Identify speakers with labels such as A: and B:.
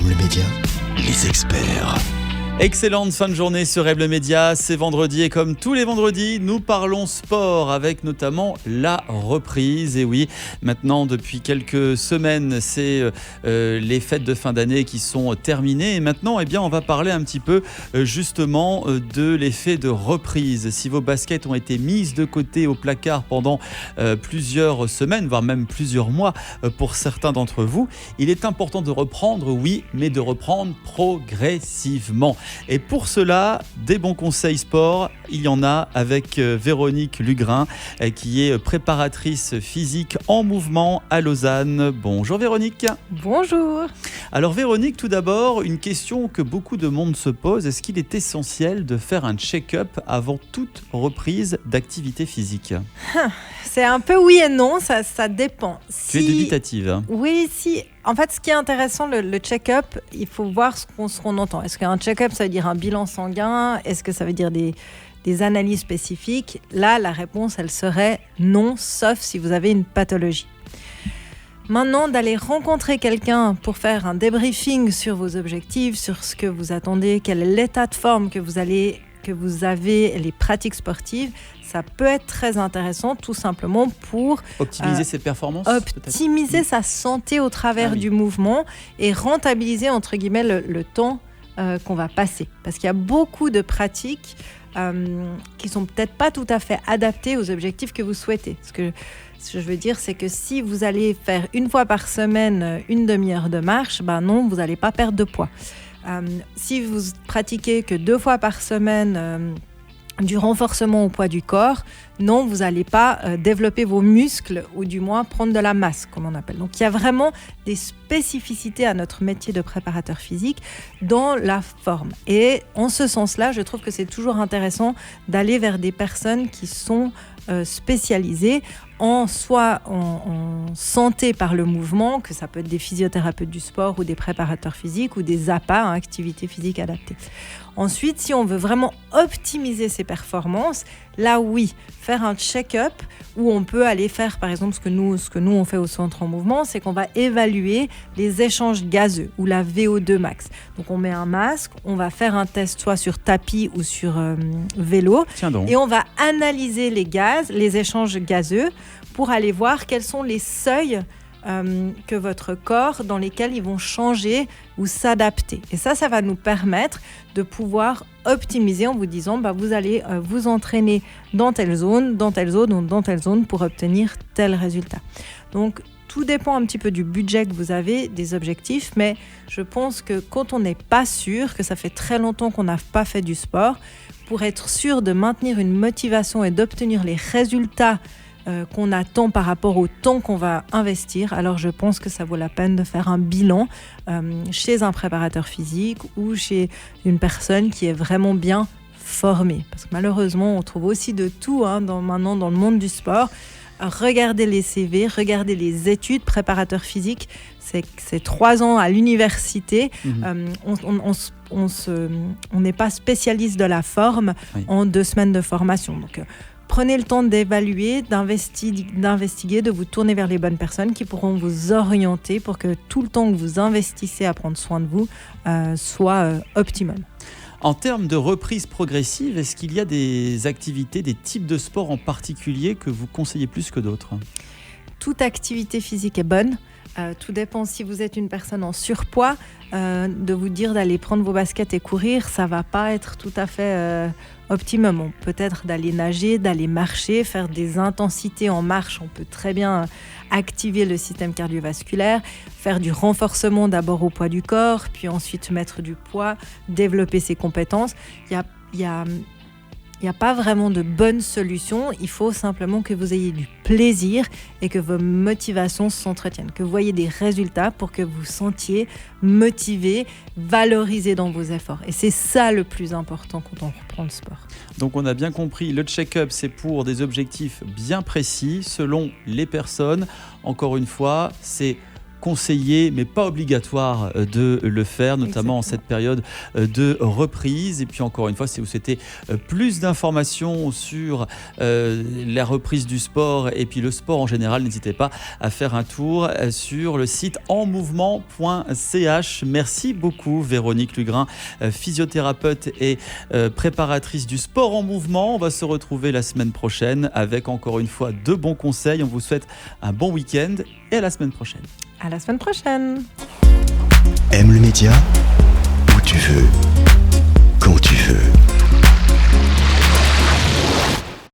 A: FM Le Média, les experts.
B: Excellente fin de journée sur REM Le Média, c'est vendredi et comme tous les vendredis, nous parlons sport avec notamment la reprise. Et oui, maintenant depuis quelques semaines, c'est les fêtes de fin d'année qui sont terminées et maintenant on va parler un petit peu justement de l'effet de reprise. Si vos baskets ont été mises de côté au placard pendant plusieurs semaines, voire même plusieurs mois pour certains d'entre vous, il est important de reprendre, oui, mais de reprendre progressivement. Et pour cela, des bons conseils sport, il y en a avec Véronique Lugrin, qui est préparatrice physique en mouvement à Lausanne. Bonjour Véronique.
C: Bonjour.
B: Alors Véronique, tout d'abord, une question que beaucoup de monde se pose. Est-ce qu'il est essentiel de faire un check-up avant toute reprise d'activité physique ?
C: C'est un peu oui et non, ça dépend.
B: Tu es dubitative.
C: Oui, si. En fait, ce qui est intéressant, le check-up, il faut voir ce qu'on entend. Est-ce qu'un check-up, ça veut dire un bilan sanguin ? Est-ce que ça veut dire des analyses spécifiques ? Là, la réponse, elle serait non, sauf si vous avez une pathologie. Maintenant, d'aller rencontrer quelqu'un pour faire un débriefing sur vos objectifs, sur ce que vous attendez, quel est l'état de forme que vous avez, les pratiques sportives, ça peut être très intéressant tout simplement pour
B: optimiser ses performances,
C: optimiser sa santé au travers du mouvement et rentabiliser entre guillemets le temps qu'on va passer. Parce qu'il y a beaucoup de pratiques qui sont peut-être pas tout à fait adaptées aux objectifs que vous souhaitez. Ce que je veux dire, c'est que si vous allez faire une fois par semaine une demi-heure de marche, non, vous n'allez pas perdre de poids. Si vous pratiquez que 2 fois par semaine du renforcement au poids du corps, non, vous n'allez pas développer vos muscles ou du moins prendre de la masse, comme on appelle. Donc il y a vraiment des spécificités à notre métier de préparateur physique dans la forme. Et en ce sens-là, je trouve que c'est toujours intéressant d'aller vers des personnes qui sont spécialisées soit en santé par le mouvement, que ça peut être des physiothérapeutes du sport ou des préparateurs physiques ou des APA, activités physiques adaptées. Ensuite, si on veut vraiment optimiser ses performances, là oui, faire un check-up où on peut aller faire par exemple ce que nous on fait au centre en mouvement, c'est qu'on va évaluer les échanges gazeux ou la VO2 max. Donc on met un masque, on va faire un test soit sur tapis ou sur vélo et on va analyser les échanges gazeux pour aller voir quels sont les seuils que votre corps, dans lesquels ils vont changer ou s'adapter. Et ça va nous permettre de pouvoir optimiser en vous disant vous allez vous entraîner dans telle zone ou dans telle zone pour obtenir tel résultat. Donc tout dépend un petit peu du budget que vous avez, des objectifs, mais je pense que quand on n'est pas sûr, que ça fait très longtemps qu'on n'a pas fait du sport, pour être sûr de maintenir une motivation et d'obtenir les résultats qu'on attend par rapport au temps qu'on va investir, alors je pense que ça vaut la peine de faire un bilan chez un préparateur physique ou chez une personne qui est vraiment bien formée. Parce que malheureusement, on trouve aussi de tout maintenant dans le monde du sport. Regardez les CV, regardez les études. Préparateur physique, c'est 3 ans à l'université. On n'est pas spécialiste de la forme en 2 semaines de formation. Donc, prenez le temps d'évaluer, d'investiguer, de vous tourner vers les bonnes personnes qui pourront vous orienter pour que tout le temps que vous investissez à prendre soin de vous soit optimum.
B: En termes de reprise progressive, est-ce qu'il y a des activités, des types de sports en particulier que vous conseillez plus que d'autres ?
C: Toute activité physique est bonne. Tout dépend si vous êtes une personne en surpoids, de vous dire d'aller prendre vos baskets et courir, ça va pas être tout à fait optimum. Peut-être d'aller nager, d'aller marcher, faire des intensités en marche. On peut très bien activer le système cardiovasculaire, faire du renforcement d'abord au poids du corps, puis ensuite mettre du poids, développer ses compétences. Il n'y a pas vraiment de bonne solution, il faut simplement que vous ayez du plaisir et que vos motivations s'entretiennent, que vous voyez des résultats pour que vous sentiez motivé, valorisé dans vos efforts. Et c'est ça le plus important quand on reprend le sport.
B: Donc on a bien compris, le check-up c'est pour des objectifs bien précis selon les personnes. Encore une fois, c'est conseillé, mais pas obligatoire de le faire, notamment en cette période de reprise. Et puis encore une fois, si vous souhaitez plus d'informations sur la reprise du sport et puis le sport en général, n'hésitez pas à faire un tour sur le site enmouvement.ch. Merci beaucoup Véronique Lugrin, physiothérapeute et préparatrice du sport en mouvement. On va se retrouver la semaine prochaine avec encore une fois de bons conseils. On vous souhaite un bon week-end et à la semaine prochaine.
C: À la semaine prochaine.
A: Aime le média où tu veux.